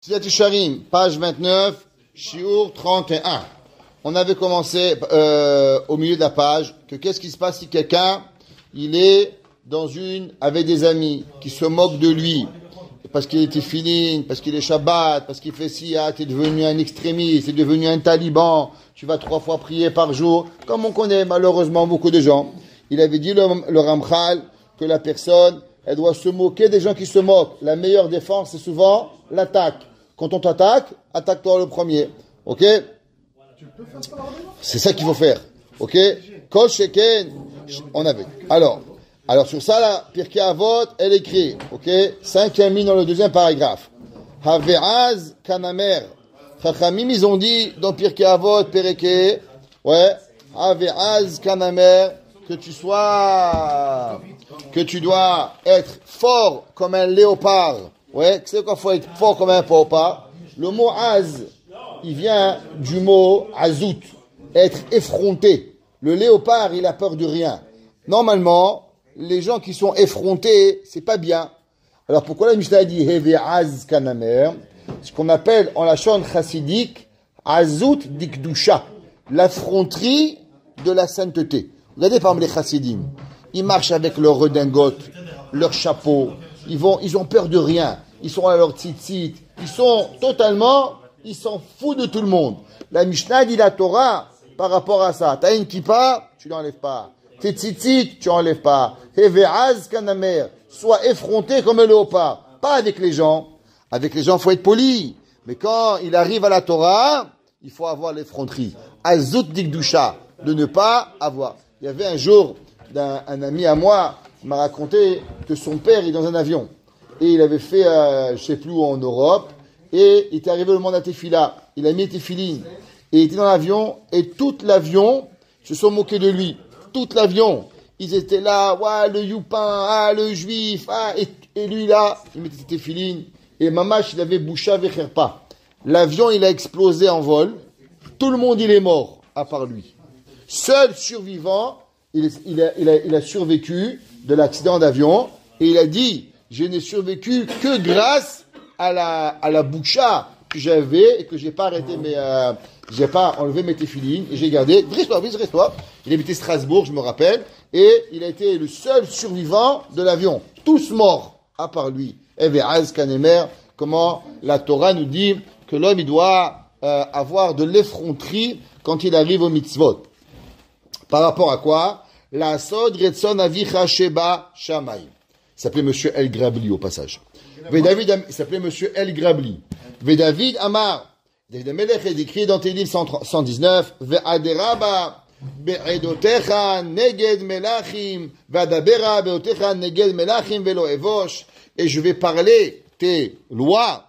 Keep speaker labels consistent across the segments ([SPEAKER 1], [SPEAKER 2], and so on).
[SPEAKER 1] Sidat Yesharim, page 29, Shiur 31. On avait commencé au milieu de la page que qu'est-ce qui se passe si quelqu'un il est avec des amis qui se moquent de lui parce qu'il était filine, parce qu'il est Shabbat, parce qu'il fait siyat, t'es devenu un extrémiste, t'es devenu un taliban, tu vas 3 fois prier par jour, comme on connaît malheureusement beaucoup de gens. Il avait dit le Ramchal que la personne elle doit se moquer des gens qui se moquent. La meilleure défense c'est souvent l'attaque. Quand on t'attaque, attaque-toi le premier. Ok? C'est ça qu'il faut faire. Ok? Kol sheken, on avait. Alors sur ça, là, Pirkei Avot, elle écrit. Ok? 5e ligne dans le 2e paragraphe. Have'az kanamer. Chachamim, ils ont dit dans Pirkei Avot, Pereke, ouais, Have'az kanamer, que tu dois être fort comme un léopard. Ouais, c'est quoi, faut être fort comme un léopard. Le mot az, il vient du mot azout, être effronté. Le léopard, il a peur de rien. Normalement, les gens qui sont effrontés, c'est pas bien. Alors pourquoi la Mishnah dit Heve'az kanamer, ce qu'on appelle en lachon chassidique azout dikdusha, l'affronterie de la sainteté. Regardez par exemple les chassidim, ils marchent avec leur redingote, leur chapeau, ils ont peur de rien, ils sont à leur tzitzit, ils s'en foutent de tout le monde. La Mishnah dit la Torah par rapport à ça. T'as une kippa, tu l'enlèves pas. Tes tzitzit, tu enlèves pas. Heve'az kanamer, sois effronté comme un léopard. Pas avec les gens. Avec les gens, faut être poli. Mais quand il arrive à la Torah, il faut avoir l'effronterie. Azout dikdusha, de ne pas avoir. Il y avait un jour, un ami à moi, qui m'a raconté que son père est dans un avion. Et il avait fait, je sais plus où, en Europe. Et il était arrivé au moment de la tefila. Il a mis tefilin. Et il était dans l'avion. Et tout l'avion se sont moqués de lui. Toute l'avion. Ils étaient là, ouais, le youpin, le juif, et lui là, il mettait ses tefilin. Et mamash, il avait boucha vecherpa. L'avion, il a explosé en vol. Tout le monde, il est mort, à part lui. Seul survivant, il a survécu de l'accident d'avion. Et il a dit, je n'ai survécu que grâce à la boucha que j'avais et que j'ai pas arrêté j'ai pas enlevé mes téfilines et j'ai gardé. Dresse-toi. Il habitait Strasbourg, je me rappelle, et il a été le seul survivant de l'avion. Tous morts, à part lui. Heve'az kanemer, comment la Torah nous dit que l'homme, il doit avoir de l'effronterie quand il arrive au mitzvot. Par rapport à quoi? La sod retson avicha sheba shamay. Il s'appelait Monsieur El Grabli au passage. Il s'appelait Monsieur El Grabli. David Amar. David Amelech est écrit dans tes livres 119. Ve'aderaba be'edotecha neged melachim. Ve'adabera be'otecha neged melachim ve'lo evosh. Et je vais parler tes lois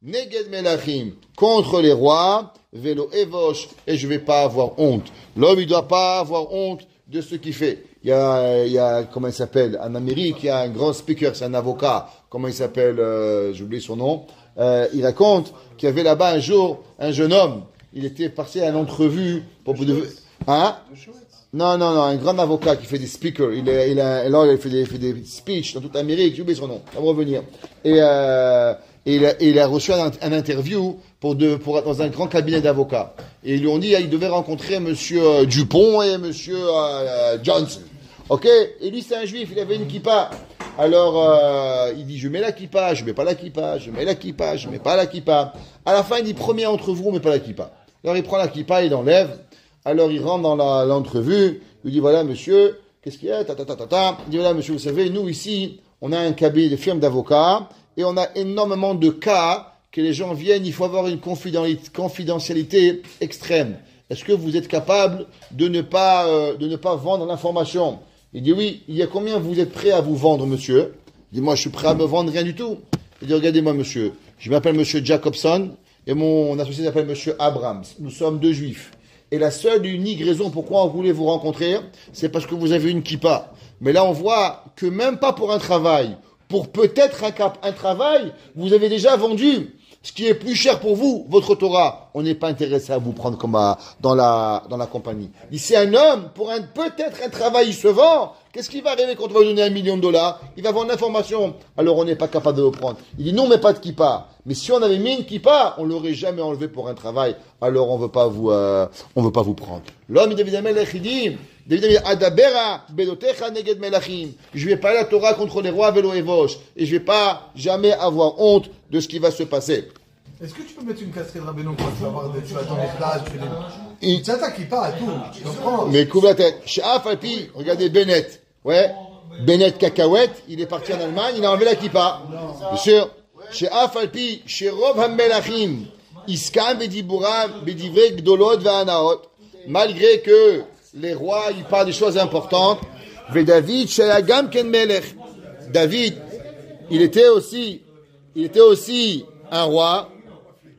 [SPEAKER 1] neged melachim contre les rois. Ve'lo evosh. Et je vais pas avoir honte. L'homme, il doit pas avoir honte de ce qu'il fait. Il y a, comment il s'appelle? En Amérique, il y a un grand speaker, c'est un avocat. Comment il s'appelle? J'ai oublié son nom. Il raconte qu'il y avait là-bas un jour un jeune homme. Il était passé à une entrevue pour Non, un grand avocat qui fait des speakers. Il fait des speeches dans toute l'Amérique. J'ai oublié son nom. Ça va revenir. Et il a reçu un interview pour dans un grand cabinet d'avocats. Et ils lui ont dit il devait rencontrer Monsieur Dupont et Monsieur Johnson. Ok? Et lui c'est un juif. Il avait une kippa. Alors il dit je mets la kippa, je mets pas la kippa, je mets la kippa, je mets pas la kippa. À la fin il dit premier entre vous, mais pas la kippa. Alors il prend la kippa, il l'enlève. Alors il rentre dans l'entrevue. Il dit voilà monsieur, qu'est-ce qu'il y a? Il dit voilà monsieur, vous savez nous ici on a un cabinet de firme d'avocats. Et on a énormément de cas que les gens viennent, il faut avoir une confidentialité extrême. Est-ce que vous êtes capable de ne pas vendre l'information? Il dit oui, il y a combien vous êtes prêt à vous vendre, monsieur? Il dit moi je suis prêt à me vendre rien du tout. Il dit regardez-moi monsieur, je m'appelle monsieur Jacobson et mon associé s'appelle monsieur Abrams. Nous sommes 2 juifs. Et la seule et unique raison pourquoi on voulait vous rencontrer, c'est parce que vous avez une kippa. Mais là on voit que même pas pour un travail, pour peut-être un travail, vous avez déjà vendu Ce qui est plus cher pour vous, votre Torah, on n'est pas intéressé à vous prendre comme dans la compagnie. Il dit, c'est un homme, pour peut-être un travail, il se vend. Qu'est-ce qui va arriver quand on va lui donner $1 million? Il va vendre l'information. Alors on n'est pas capable de le prendre. Il dit, non, mais pas de kippa. Mais si on avait mis une kippa, on l'aurait jamais enlevé pour un travail. Alors on veut pas vous prendre. L'homme, David Amelech, il dit, Adabera, Bedotecha, Neged Melachim. Je vais pas la Torah contre les rois, Velo et Vosh. Et je vais pas jamais avoir honte de ce qui va se passer.
[SPEAKER 2] Est-ce que tu peux mettre une casquette Rabbeinu quand tu vas dans les plages, tu t'attaques pas à tout, tu comprends?
[SPEAKER 1] Mais couvre la tête. She'af Alpi, regardez Bennett. Ouais. Bennett Cacahuète, il est parti en Allemagne, il a enlevé la kippa. Bien sûr. She'af Alpi, She'rov HaMelachim, Iskam Bediburam, Bedivre Gdolot Va'anaot. Malgré que les rois, ils parlent des choses importantes. Ve David, She'agam Ken Melech. David, il était aussi un roi.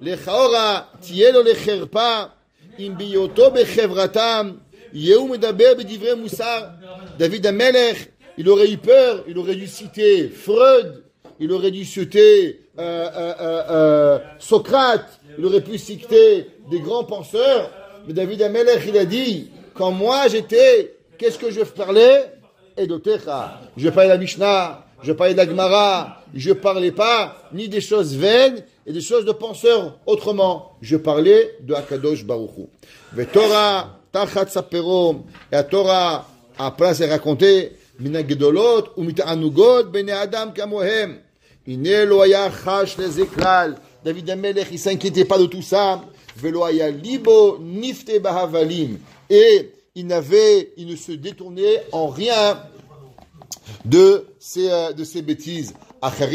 [SPEAKER 1] Lechaora, tielo lecherpa, im biyoto bechevratam, yehu medaber bedivre moussar. David Amelech, il aurait eu peur, il aurait dû citer Freud, il aurait dû citer Socrate, il aurait pu citer des grands penseurs. Mais David Amelech, il a dit, quand moi j'étais, qu'est-ce que je parlais? Edotecha. Je parlais de la Mishnah, je parlais de la Gemara, je parlais pas ni des choses vaines et des choses de penseurs autrement. Je parlais de Akadosh Baruch Hu. Ve Torah, tachat saperom, et la Torah, après c'est raconté, mina gedolot ou mita anugot bene adam kamohem. Ine lo haya chash les éclals. David Amelech, il s'inquiétait pas de tout ça. Velo haya libo nifte bahavalim. Et il ne se détournait en rien de ces bêtises. Après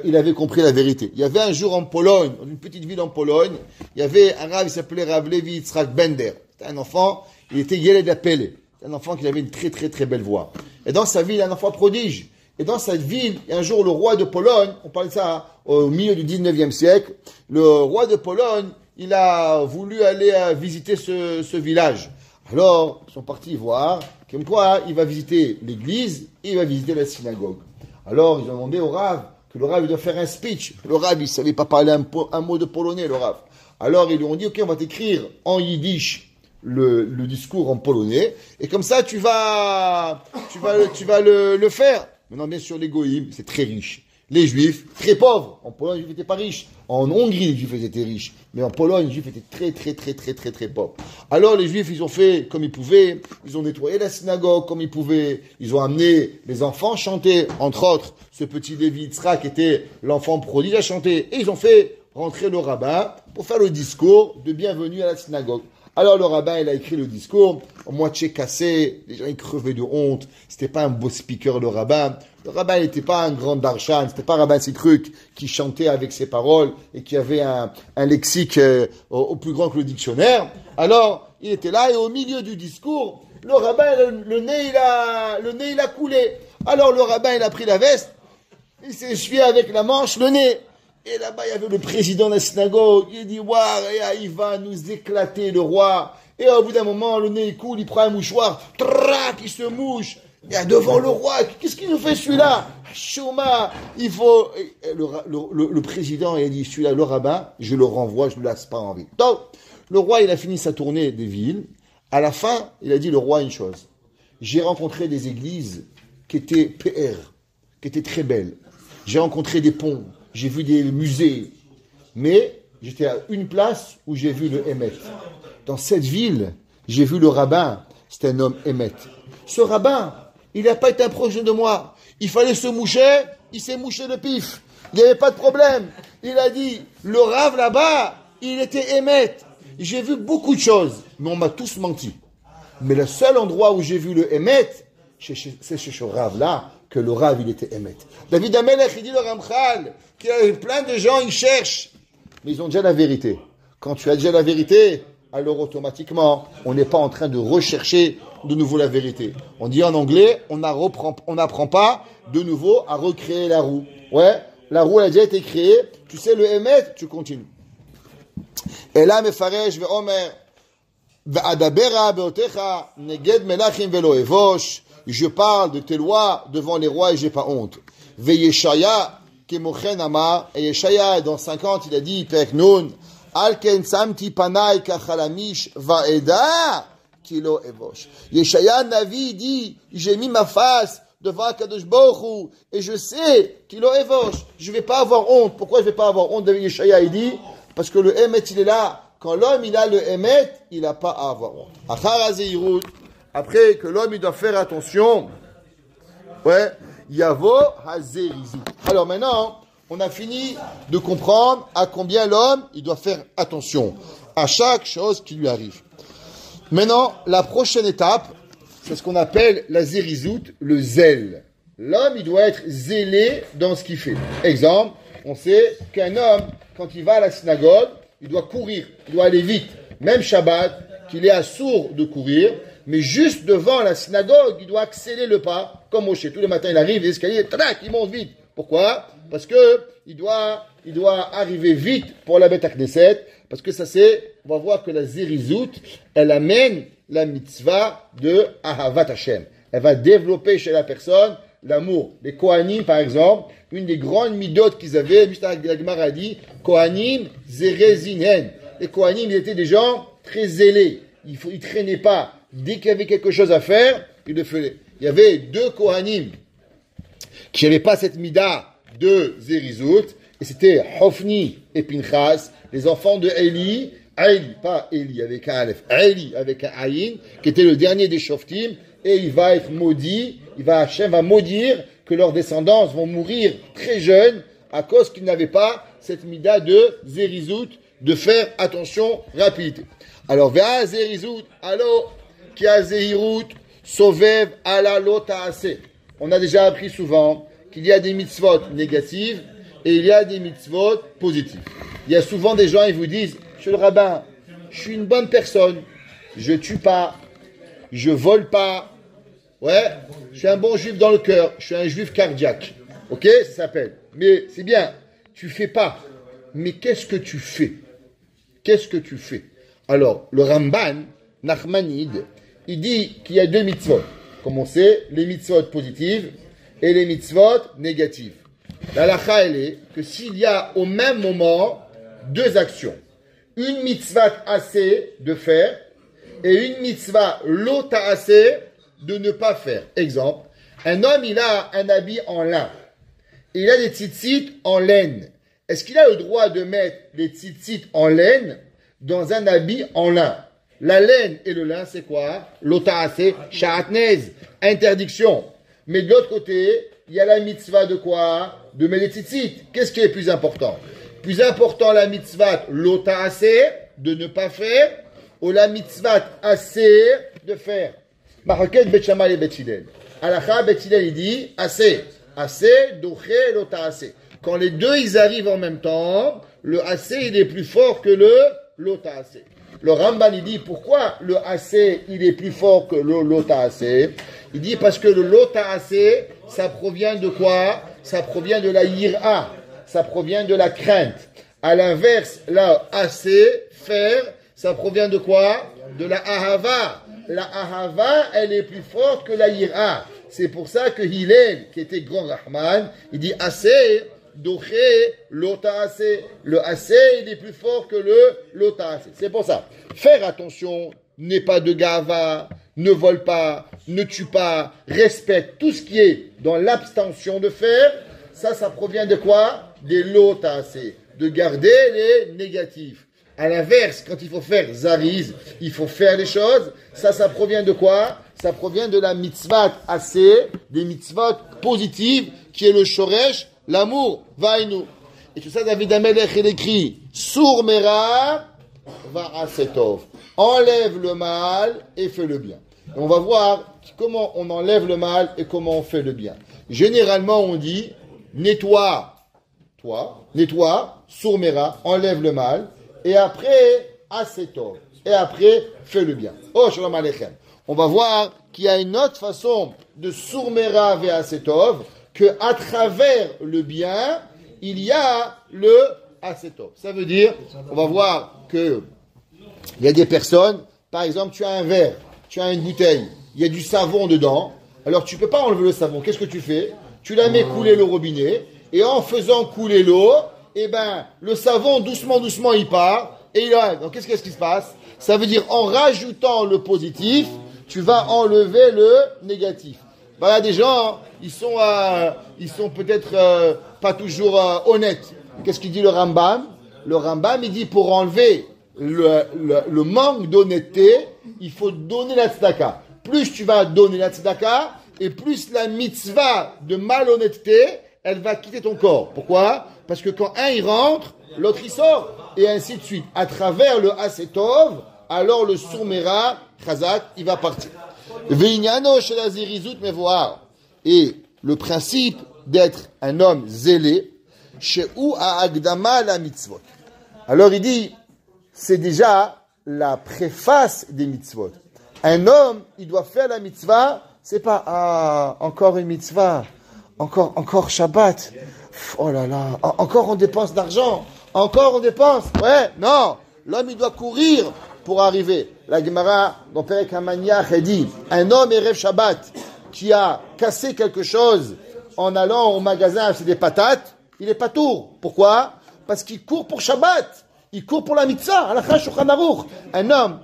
[SPEAKER 1] il avait compris la vérité. Il y avait un jour en Pologne, dans une petite ville en Pologne, il y avait un rav, il s'appelait Rav Levi Yitzhak Bender. C'était un enfant, il était Yeled Apele. C'était un enfant qui avait une très très très belle voix. Et dans sa ville, un enfant prodige. Et dans cette ville, un jour, le roi de Pologne, on parle de ça au milieu du 19e siècle, le roi de Pologne, il a voulu aller visiter ce village. Alors, ils sont partis voir, comme quoi il va visiter l'église et il va visiter la synagogue. Alors, ils ont demandé au Rav, que le Rav il doit faire un speech. Le Rav, il ne savait pas parler un mot de polonais, le Rav. Alors, ils lui ont dit, ok, on va t'écrire en yiddish le discours en polonais, et comme ça, tu vas le faire. Maintenant, bien sûr, les goïms, c'est très riche. Les juifs, très pauvres. En Pologne, les juifs n'étaient pas riches. En Hongrie, les juifs étaient riches. Mais en Pologne, les juifs étaient très, très, très, très, très, très pauvres. Alors, les juifs, ils ont fait comme ils pouvaient. Ils ont nettoyé la synagogue comme ils pouvaient. Ils ont amené les enfants chanter. Entre autres, ce petit Lévi Yitzhak qui était l'enfant prodige à chanter. Et ils ont fait rentrer le rabbin pour faire le discours de bienvenue à la synagogue. Alors, le rabbin, il a écrit le discours, en moitié cassé. Les gens, ils crevaient de honte. C'était pas un beau speaker, le rabbin. Le rabbin n'était pas un grand darshan, c'était pas Rabbin Sikruk qui chantait avec ses paroles et qui avait un lexique au plus grand que le dictionnaire. Alors, il était là et au milieu du discours, le rabbin, le nez il a coulé. Alors le rabbin, il a pris la veste, il s'est essuyé avec la manche le nez. Et là-bas, il y avait le président de la synagogue. Il dit, waouh, il va nous éclater, le roi. Et au bout d'un moment, le nez il coule, il prend un mouchoir, trac, il se mouche. Et devant le roi, qu'est-ce qu'il nous fait celui-là? Chouma, il faut... Le président, il a dit, celui-là, le rabbin, je le renvoie, je ne le laisse pas en vie. Donc, le roi, il a fini sa tournée des villes. À la fin, il a dit, le roi, une chose. J'ai rencontré des églises qui étaient PR, qui étaient très belles. J'ai rencontré des ponts, j'ai vu des musées. Mais j'étais à une place où j'ai vu le Hémet. Dans cette ville, j'ai vu le rabbin. C'était un homme Hémet. Ce rabbin, il n'a pas été un proche de moi. Il fallait se moucher, il s'est mouché le pif. Il n'y avait pas de problème. Il a dit, le rave là-bas, il était Hémet. J'ai vu beaucoup de choses, mais on m'a tous menti. Mais le seul endroit où j'ai vu le Hémet, c'est chez ce rave-là, que le rave, il était Hémet. David Amelech, il dit le Ramchal, qu'il y a plein de gens, ils cherchent, mais ils ont déjà la vérité. Quand tu as déjà la vérité, alors automatiquement, on n'est pas en train de rechercher de nouveau la vérité. On dit en anglais, on n'apprend pas de nouveau à recréer la roue. Ouais, la roue elle a déjà été créée. Tu sais le Hémet, tu continues. Et là, Mefaresh ve'omer ve'adabera be'otecha neged melachim ve'lo evosh je parle de tes lois devant les rois et j'ai pas honte. Veyeshaya, kemochen amar, et Yeshaya, dans 50, il a dit, Perek Nun, Alken samti panai kachalamish vaeda, kilo evosh. Yeshaya, Navi, dit, j'ai mis ma face devant Kadosh Baruch Hu, et je sais kilo evosh, je vais pas avoir honte. Pourquoi je vais pas avoir honte de Yeshaya? Il dit, parce que le Emet, il est là. Quand l'homme, il a le Emet, il n'a pas à avoir honte. Après que l'homme, il doit faire attention, ouais, Yavo Hazerizut. Alors maintenant, on a fini de comprendre à combien l'homme, il doit faire attention à chaque chose qui lui arrive. Maintenant, la prochaine étape, c'est ce qu'on appelle la Zerizut, le zèle. L'homme, il doit être zélé dans ce qu'il fait. Exemple, on sait qu'un homme, quand il va à la synagogue, il doit courir, il doit aller vite. Même Shabbat, qu'il est assourd de courir, mais juste devant la synagogue, il doit accélérer le pas, comme Moshe. Tous les matins, il arrive, les escaliers, tac, il monte vite. Pourquoi? Parce que il doit arriver vite pour la Beth Knesset, parce que ça c'est, on va voir que la Zerizut, elle amène la mitzvah de Ahavat Hashem. Elle va développer chez la personne l'amour. Les Kohanim, par exemple, une des grandes midotes qu'ils avaient, la Gemara a dit, Kohanim zerezinen. Les Kohanim, ils étaient des gens très zélés. Ils traînaient pas. Dès qu'il y avait quelque chose à faire, ils le faisaient. Il y avait 2 Kohanim qui n'avaient pas cette mida de Zerizut, et c'était Hofni et Pinchas, les enfants de Eli, pas Eli avec un Aleph, Eli avec un Aïn, qui était le dernier des Shoftim, et il va être maudit, Hachem va maudire que leurs descendants vont mourir très jeunes à cause qu'ils n'avaient pas cette mida de Zerizut, de faire attention, rapidité. Alors, Vea Zerizut, allo, qui a Zehirut, Sovev, ala lotaase. On a déjà appris souvent qu'il y a des mitzvot négatives et il y a des mitzvot positives. Il y a souvent des gens, ils vous disent, Monsieur le rabbin, je suis une bonne personne, je tue pas, je vole pas, ouais, je suis un bon juif dans le cœur, je suis un juif cardiaque. Ok, ça s'appelle. Mais c'est bien, tu fais pas. Mais qu'est-ce que tu fais? Qu'est-ce que tu fais? Alors, le Ramban, Nachmanide, il dit qu'il y a 2 mitzvot. Comme on sait, les mitzvot positives et les mitzvot négatives. La halakha, elle est que s'il y a au même moment 2 actions, une mitzvah assez de faire et une mitzvah l'autre assez de ne pas faire. Exemple, un homme, il a un habit en lin et il a des tzitzit en laine. Est-ce qu'il a le droit de mettre des tzitzit en laine dans un habit en lin? La laine et le lin, c'est quoi? L'ota'aseh, sha'atnez, interdiction. Mais de l'autre côté, il y a la mitzvah de quoi? De mettre des tzitzit. Qu'est-ce qui est plus important? Plus important la mitzvah l'ota'aseh, de ne pas faire, ou la mitzvah assez de faire? Mahaket Bet Shammai et Bet Hillel. Halakha Bet Hillel, il dit, assez, doché, l'ota'aseh. Quand les deux, ils arrivent en même temps, le assez, il est plus fort que le l'ota'aseh. Le Ramban, il dit, pourquoi le assez, il est plus fort que le l'ota'aseh? Il dit, parce que le l'ota'aseh, ça provient de quoi? Ça provient de la yir'a, ça provient de la crainte. À l'inverse, la assez, faire, ça provient de quoi? De la ahava. La ahava, elle est plus forte que la yir'a. C'est pour ça que Hillel, qui était grand Rahman, il dit assez, doché, l'ota'aseh. Le assez, il est plus fort que le l'ota'aseh. C'est pour ça. Faire attention, n'est pas de gava, ne vole pas, ne tue pas, respecte tout ce qui est dans l'abstention de faire. Ça provient de quoi? Des l'ota'aseh. De garder les négatifs. À l'inverse, quand il faut faire zariz, il faut faire les choses. Ça provient de quoi? Ça provient de la mitzvah assez, des mitzvot positives, qui est le shoresh, l'amour, vainu. Et tout ça, David Amelech, il écrit, Sour mera, va asetov. Enlève le mal et fais le bien. Et on va voir comment on enlève le mal et comment on fait le bien. Généralement, on dit, nettoie, sour mera, enlève le mal, et après, asetov. Et après, fais le bien. Oh, shalom aleichem. On va voir qu'il y a une autre façon de sourmera ve asetov, que à travers le bien, il y a le asetov. Ça veut dire, on va voir que il y a des personnes, par exemple, tu as un verre, tu as une bouteille, il y a du savon dedans, alors tu peux pas enlever le savon. Qu'est-ce que tu fais? Tu la mets couler le robinet, et en faisant couler l'eau, eh ben, le savon, doucement, il part, et il arrive. Donc, qu'est-ce qui se passe? Ça veut dire, en rajoutant le positif, tu vas enlever le négatif. Voilà, des gens, ils sont peut-être pas toujours honnêtes. Qu'est-ce qu'il dit le Rambam? Le Rambam, il dit, pour enlever le manque d'honnêteté, il faut donner la tzedaka. Plus tu vas donner la tzedaka, et plus la mitzvah de malhonnêteté, elle va quitter ton corps. Pourquoi? Parce que quand un il rentre, l'autre il sort, et ainsi de suite. À travers le Asetov, alors le Sourmera, Chazak, il va partir. Veinyano shel hazirizut mevoar. Et le principe d'être un homme zélé, shehu ha'agdama la mitzvot. Alors il dit, c'est déjà la préface des mitzvot. Un homme, il doit faire la mitzvah, c'est pas, encore une mitzvah, encore Shabbat, oh là là, encore on dépense d'argent, encore on dépense, ouais, non, l'homme il doit courir pour arriver. La Gemara, dans Perek HaManiach, elle dit, un homme Erev Shabbat, qui a cassé quelque chose en allant au magasin acheter des patates, il est patour. Pourquoi? Parce qu'il court pour Shabbat. Il court pour la mitzvah. Un homme,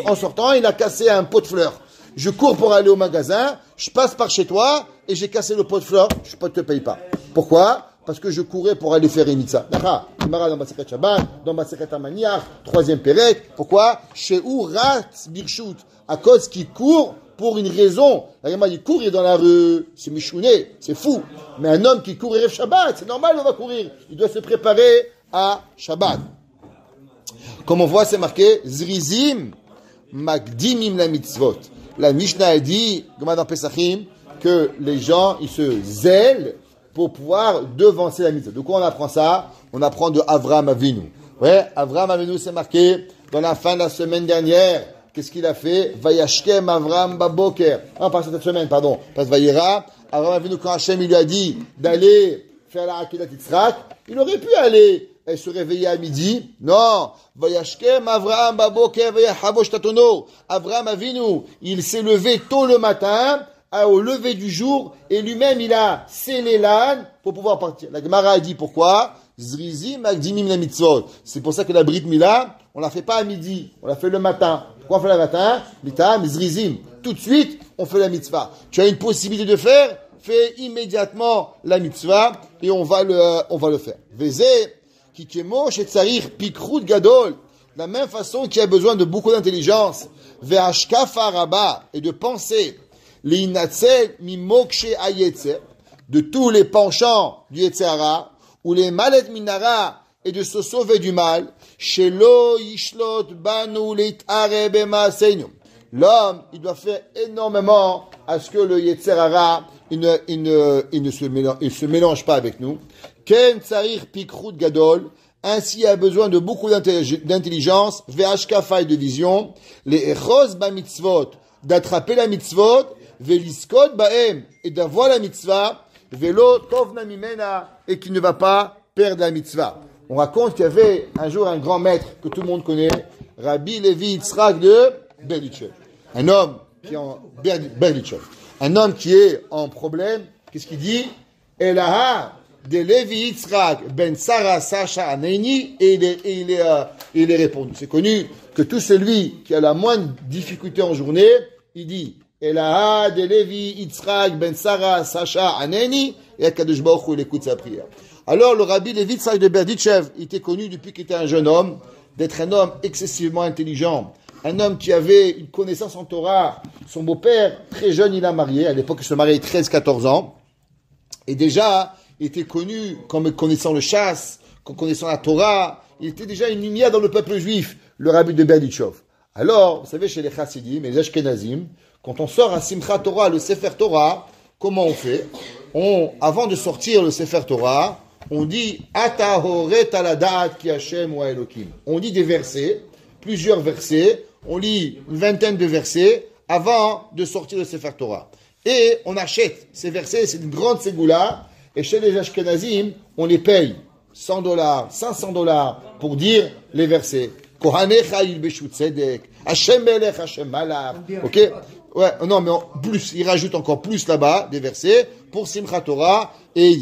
[SPEAKER 1] en sortant, il a cassé un pot de fleurs. Je cours pour aller au magasin, je passe par chez toi et j'ai cassé le pot de fleurs, je ne te paye pas. Pourquoi? Parce que je courais pour aller faire une mitzvah. Dans Masechet Shabbat, dans Masechet HaManiach, 3e Pérec. Pourquoi? Chez Rat Birshut. À cause qu'il court pour une raison. Il court, il est dans la rue, c'est michouné, c'est fou. Mais un homme qui court Erev Shabbat, c'est normal, il va courir. Il doit se préparer à Shabbat. Comme on voit, c'est marqué Zrizim Magdimim la mitzvot. La Mishnah a dit, comme dans Pesachim, que les gens, ils se zèlent pour pouvoir devancer la mitzvah. De quoi on apprend ça? On apprend de Avraham Avinu. Ouais, Avraham Avinu, c'est marqué dans la fin de la semaine dernière. Qu'est-ce qu'il a fait? Vayashkem Avraham Baboker. Non, pas cette semaine, pardon. Parce que Vayera, Avraham Avinu, quand Hachem il lui a dit d'aller faire la Akedat Yitzhak, il aurait pu aller et se réveiller à midi. Non. Vayashkem Avraham Baboker Vayahabosh Tatono. Avraham Avinu, il s'est levé tôt le matin, au lever du jour, et lui-même il a scellé l'âne pour pouvoir partir. La Gemara a dit pourquoi? Zrizim Magdimim la mitzvot. C'est pour ça que la Brit Mila, on la fait pas à midi, on la fait le matin. Pourquoi on fait le matin? Mitam, Zrizim. Tout de suite, on fait la mitzvah. Tu as une possibilité de faire, fais immédiatement la mitzvah et on va le faire. Vezé, kikemo shetzarir pikrut gadol. De la même façon qu'il y a besoin de beaucoup d'intelligence, ve'ashkafa rabba, et de penser, l'inatzel mimokshe ayetze, de tous les penchants du Yetzirah, ou les malet minara, et de se sauver du mal, shelo yishlot banu litare b'maaseinu. L'homme, il doit faire énormément à ce que le Yetzirah, il ne se mélange pas avec nous. Ken tsarir pikrut gadol, ainsi il a besoin de beaucoup d'intelligence, ve'ashkafa et de vision, les echos ba mitzvot, d'attraper la mitzvot, ve'liskot ba'em, et d'avoir la mitzvah, ve'lo tovna mimena, et qui ne va pas perdre la mitzvah. On raconte qu'il y avait un jour un grand maître que tout le monde connaît, Rabbi Levi Yitzhak de Berdichev. Un homme qui est en Berdichev. Un homme qui est en problème, qu'est-ce qu'il dit? Elaha de Levi Yitzhak ben Sarah Sacha Aneni, et il est répondu. C'est connu que tout celui qui a la moindre difficulté en journée, il dit Elaha de Levi Yitzhak ben Sarah Sacha Aneni, et Akadosh Baruch Hu, il écoute sa prière. Alors, le Rabbi Levi Yitzhak de Berdichev, il était connu depuis qu'il était un jeune homme, d'être un homme excessivement intelligent, un homme qui avait une connaissance en Torah. Son beau-père, très jeune, il a marié. À l'époque, il se mariait 13-14 ans. Et déjà, il était connu comme connaissant le chasse, comme connaissant la Torah. Il était déjà une lumière dans le peuple juif, le Rabbi de Berdichev. Alors, vous savez, chez les Chassidim et les Ashkenazim, quand on sort à Simchat Torah, le Sefer Torah, comment on fait? Avant de sortir le Sefer Torah, on dit Atahoret aladat ki Hashem wa Elokim. On dit des versets, plusieurs versets, on lit une vingtaine de versets avant de sortir le Sefer Torah. Et on achète ces versets, c'est une grande ségoula, et chez les Ashkenazim, on les paye $100, $500 pour dire les versets. Kohanecha il beshut tzedek, Hashem melech, Hashem malach. Ok? Ouais, non, mais plus, il rajoute encore plus là-bas des versets pour Simchat Torah et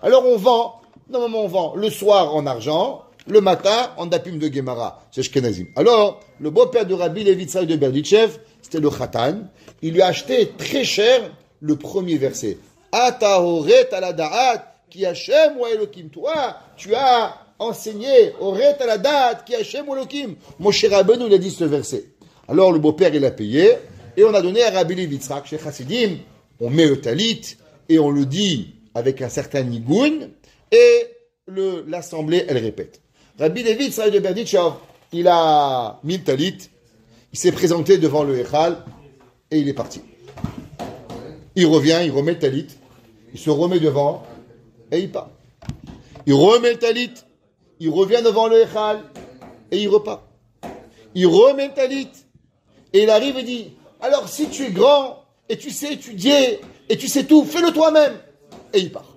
[SPEAKER 1] alors on vend, normalement on vend le soir en argent, le matin en dapim de Gemara, c'est Shkenazim. Alors, le beau-père de Rabbi Levi Tzai de Berditchev, c'était le Khatan, il lui a acheté très cher le premier verset. Atahoret alada'at ki Hashem wa Elokim. Toi, tu as enseigné Oret alada'at ki Hashem wa Elokim. Moshe Rabbeinu, il a dit ce verset. Alors, le beau-père, il a payé, et on a donné à Rabbi Levi Tzrak, chez Chassidim, on met le talit, et on le dit avec un certain nigoun, et l'assemblée, elle répète. Rabbi Levi Tzrak de Berditchev, il a mis le talit, il s'est présenté devant le Echal, et il est parti. Il revient, il remet le talit, il se remet devant, et il part. Il remet le talit, il revient devant le Echal, et il repart. Il remet le talit, et il arrive et dit, alors si tu es grand, et tu sais étudier, et tu sais tout, fais-le toi-même. Et il part.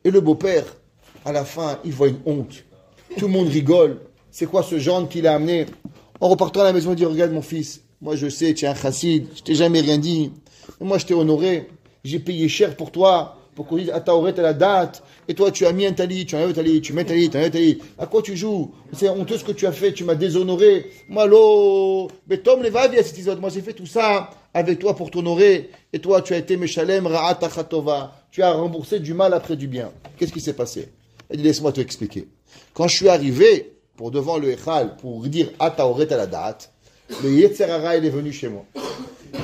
[SPEAKER 1] Et le beau-père, à la fin, il voit une honte. Tout le monde rigole. C'est quoi ce genre qu'il a amené? En repartant à la maison, il dit, regarde mon fils, moi je sais, tu es un chassid, je t'ai jamais rien dit. Mais moi je t'ai honoré, j'ai payé cher pour toi, pour qu'on dise, Atahoret à la date, et toi tu as mis un talit, tu enlèves un talit, tu mets un talit, tu enlèves un talit. À quoi tu joues? C'est honteux ce que tu as fait, tu m'as déshonoré. Moi, Betom Levavi, moi j'ai fait tout ça avec toi pour t'honorer, et toi tu as été Meshalem Ra'at Achatova, tu as remboursé du mal après du bien. Qu'est-ce qui s'est passé? Il dit, laisse-moi te expliquer. Quand je suis arrivé pour devant le Echal, pour dire Atahoret à la date, le Yetzer Hara, il est venu chez moi.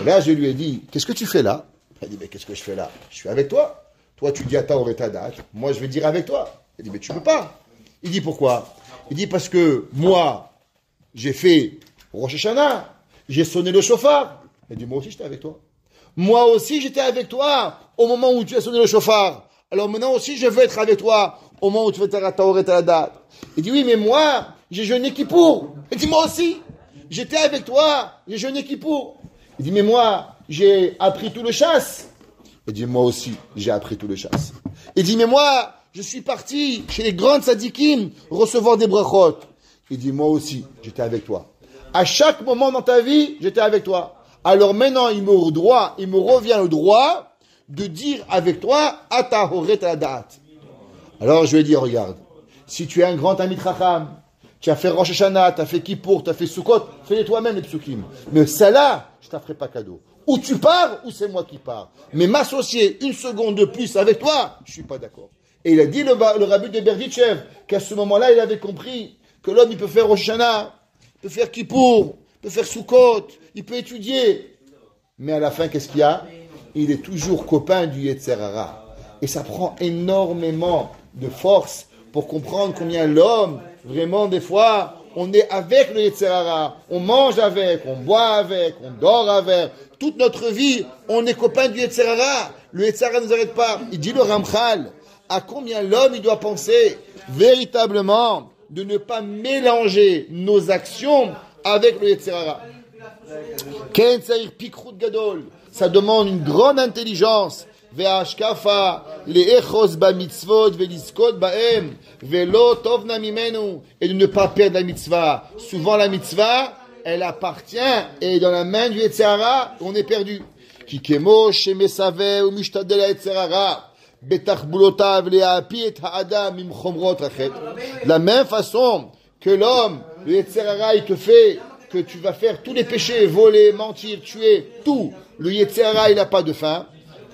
[SPEAKER 1] Et là, je lui ai dit, qu'est-ce que tu fais là? Il dit, mais qu'est-ce que je fais là? Je suis avec toi. Toi, tu dis Atahoret à la date, moi, je vais dire avec toi. Il dit, mais tu peux pas. Il dit, pourquoi? Il dit, parce que moi, j'ai fait Rosh Hashanah, j'ai sonné le shofar. Il dit, moi aussi, j'étais avec toi. Moi aussi, j'étais avec toi au moment où tu as sonné le shofar. Alors maintenant aussi, je veux être avec toi au moment où tu veux faire Atahoret à la date. Il dit, oui, mais moi, j'ai jeûné Kippour. Il dit, moi aussi, j'étais avec toi, j'ai jeûné Kippour. Il dit, mais moi, j'ai appris tout le chasse. Il dit, moi aussi, j'ai appris tout le chasse. Il dit, mais moi, je suis parti chez les grandes tzadikim recevoir des brachot. Il dit, moi aussi, j'étais avec toi. À chaque moment dans ta vie, j'étais avec toi. Alors maintenant, il me revient le droit de dire avec toi, Atahoret à la date. Alors je lui ai dit, regarde, si tu es un grand ami de Chacham, tu as fait Rosh Hashanah, tu as fait Kippour, tu as fait Sukkot, fais-les toi-même les psukim. Mais celle-là, je t'en ferai pas cadeau. Ou tu pars, ou c'est moi qui pars. Mais m'associer une seconde de plus avec toi, je suis pas d'accord. Et il a dit, le rabbi de Berditchev, qu'à ce moment-là, il avait compris que l'homme, il peut faire Rosh Hashanah, il peut faire Kippour, il peut faire Sukkot, il peut étudier. Mais à la fin, qu'est-ce qu'il y a? Il est toujours copain du Yetzer Hara. Et ça prend énormément de force pour comprendre combien l'homme, vraiment, des fois, on est avec le Yetzer Hara. On mange avec, on boit avec, on dort avec. Toute notre vie, on est copain du Yetzer Hara. Le Yetzer Hara ne nous arrête pas. Il dit le Ramchal, à combien l'homme, il doit penser véritablement de ne pas mélanger nos actions avec le Yetzer Hara. Ken Tzair Pikrut Gadol. Ça demande une grande intelligence. Ve'ashkafa le'echos ba'mitzvot ve'liskot ba'em ve'lo tovna mimenu, et de ne pas perdre la mitzvah. Souvent la mitzvah, elle appartient et est dans la main du Yetzer Hara, on est perdu. Ki kemo shemesave ou mishtadel ha'Yetzer Hara betachbulotav le'api et ha'adam im chomrot rachet. De la même façon que l'homme, le Yetzer Hara, il te fait que tu vas faire tous les péchés, voler, mentir, tuer, tout. Le Yetzer Hara, il n'a pas de fin.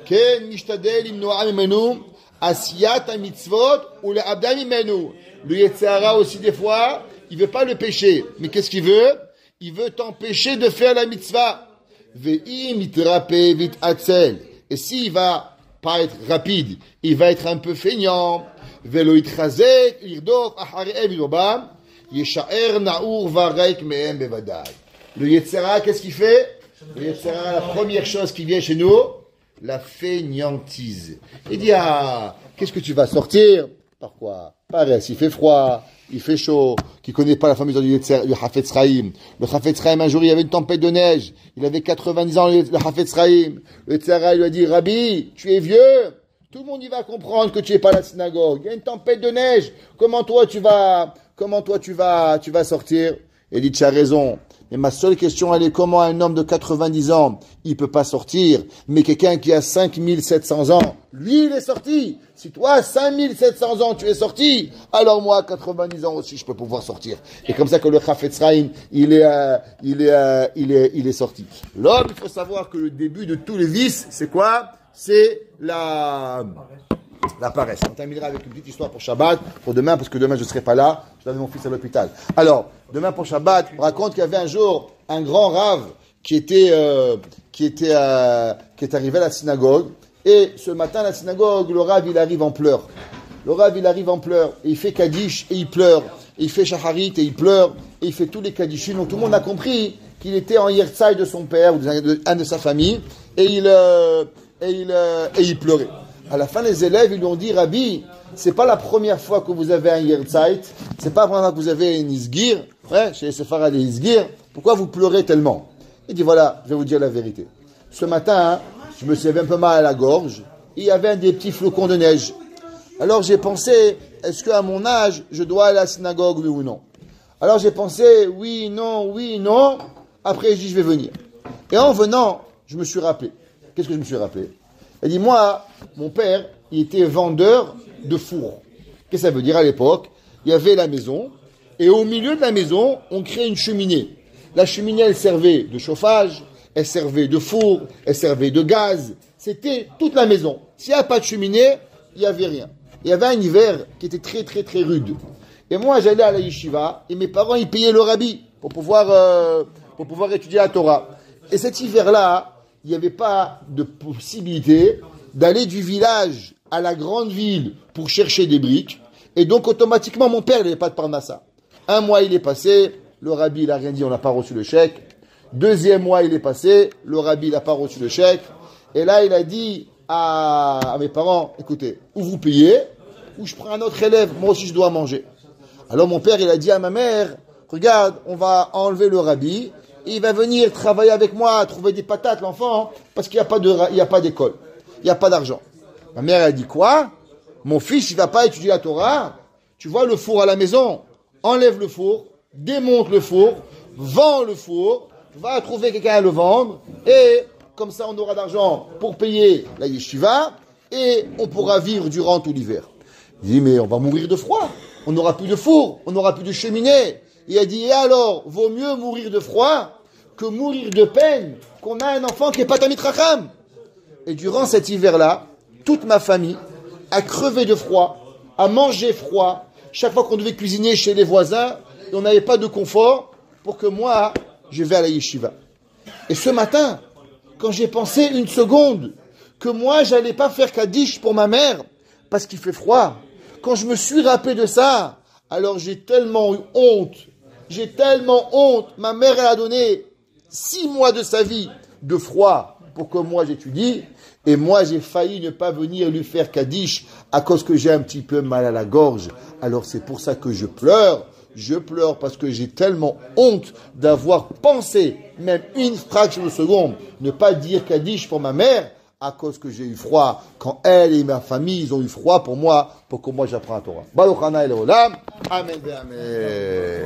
[SPEAKER 1] Ken mishtadel im noam imenu asiyat ha-mitzvot ou le'abdam imenu. Le Yetzer Hara aussi des fois, il veut pas le péché, mais qu'est-ce qu'il veut? Il veut t'empêcher de faire la mitzvah. Ve'im mitrape vit atzel. Et s'il va pas être rapide, il va être un peu feignant. Ve'lo itchazek lirdof acharei vidobam yesha'er na'ur varaik mehem bevadai. Le Yetzer Hara, qu'est-ce qu'il fait? Le Yetzer Hara, la première chose qui vient chez nous, la fainéantise. Il dit, ah, qu'est-ce que tu vas sortir? Par quoi? Pareil, il fait froid, il fait chaud, qui connaît pas la fameuse du Hafetz Chaim. Le Hafetz Chaim, un jour, il y avait une tempête de neige. Il avait 90 ans, le Hafetz Chaim. Le Yetzer Hara lui a dit, Rabbi, tu es vieux. Tout le monde y va comprendre que tu es pas à la synagogue. Il y a une tempête de neige. Comment toi tu vas sortir? Il dit, tu as raison. Et ma seule question, elle est comment un homme de 90 ans, il peut pas sortir, mais quelqu'un qui a 5700 ans, lui, il est sorti. Si toi, 5700 ans, tu es sorti, alors moi, 90 ans aussi, je peux pouvoir sortir. Et comme ça que le Chafetz Chaim, il est sorti. L'homme, il faut savoir que le début de tous les vices, c'est quoi? C'est la paresse. On terminera avec une petite histoire pour Shabbat, pour demain, parce que demain je ne serai pas là, je vais avec mon fils à l'hôpital. Alors, demain pour Shabbat, on raconte qu'il y avait un jour un grand rave qui était arrivé à la synagogue, et ce matin à la synagogue, le rave il arrive en pleurs. Le rave il arrive en pleurs, et il fait Kaddish et il pleure, et il fait Shacharit et il pleure, et il fait tous les Kaddishim. Donc tout le monde a compris qu'il était en Yertzai de son père, ou d'un de sa famille, et il pleurait. À la fin, les élèves, ils lui ont dit, Rabbi, c'est pas la première fois que vous avez un Yertzeit, c'est pas la première fois que vous avez une Isgir, chez les Séfarades des Isgir, pourquoi vous pleurez tellement? Il dit, voilà, je vais vous dire la vérité. Ce matin, je me suis un peu mal à la gorge, et il y avait des petits flocons de neige. Alors j'ai pensé, est-ce qu'à mon âge, je dois aller à la synagogue, oui ou non? Alors j'ai pensé, oui, non. Après, j'ai dit, je vais venir. Et en venant, je me suis rappelé. Qu'est-ce que je me suis rappelé? Il dit, moi, mon père, il était vendeur de fours. Qu'est-ce que ça veut dire à l'époque? Il y avait la maison, et au milieu de la maison, on créait une cheminée. La cheminée, elle servait de chauffage, elle servait de four, elle servait de gaz. C'était toute la maison. S'il n'y a pas de cheminée, il n'y avait rien. Il y avait un hiver qui était très, très, très rude. Et moi, j'allais à la yeshiva, et mes parents, ils payaient le rabbi pour pouvoir étudier la Torah. Et cet hiver-là, il n'y avait pas de possibilité d'aller du village à la grande ville pour chercher des briques. Et donc, automatiquement, mon père, il n'avait pas de parnassa. Un mois, il est passé, le rabbi, il n'a rien dit, on n'a pas reçu le chèque. Deuxième mois, il est passé, le rabbi, il n'a pas reçu le chèque. Et là, il a dit à mes parents, écoutez, ou vous payez, ou je prends un autre élève, moi aussi, je dois manger. Alors, mon père, il a dit à ma mère, regarde, on va enlever le rabbi, et il va venir travailler avec moi, trouver des patates, l'enfant, parce qu'il n'y a pas d'école. Il n'y a pas d'argent. Ma mère a dit, quoi? Mon fils, il ne va pas étudier la Torah? Tu vois le four à la maison? Enlève le four, démonte le four, vends le four, va trouver quelqu'un à le vendre, et comme ça, on aura d'argent pour payer la yeshiva, et on pourra vivre durant tout l'hiver. Il dit, mais on va mourir de froid. On n'aura plus de four, on n'aura plus de cheminée. Il a dit, et alors, vaut mieux mourir de froid que mourir de peine qu'on a un enfant qui n'est pas Tamid Chacham. Et durant cet hiver-là, toute ma famille a crevé de froid, a mangé froid. Chaque fois qu'on devait cuisiner chez les voisins, on n'avait pas de confort pour que moi, je vais à la yeshiva. Et ce matin, quand j'ai pensé une seconde que moi, j'allais pas faire Kaddish pour ma mère parce qu'il fait froid, quand je me suis rappelé de ça, alors j'ai tellement eu honte. Ma mère, elle a donné 6 mois de sa vie de froid pour que moi j'étudie. Et moi, j'ai failli ne pas venir lui faire Kaddish à cause que j'ai un petit peu mal à la gorge. Alors c'est pour ça que je pleure. Je pleure parce que j'ai tellement honte d'avoir pensé, même une fraction de seconde, ne pas dire Kaddish pour ma mère à cause que j'ai eu froid, quand elle et ma famille, ils ont eu froid pour que moi j'apprends la Torah. Baruch Hana el Olam. Amen. Amen.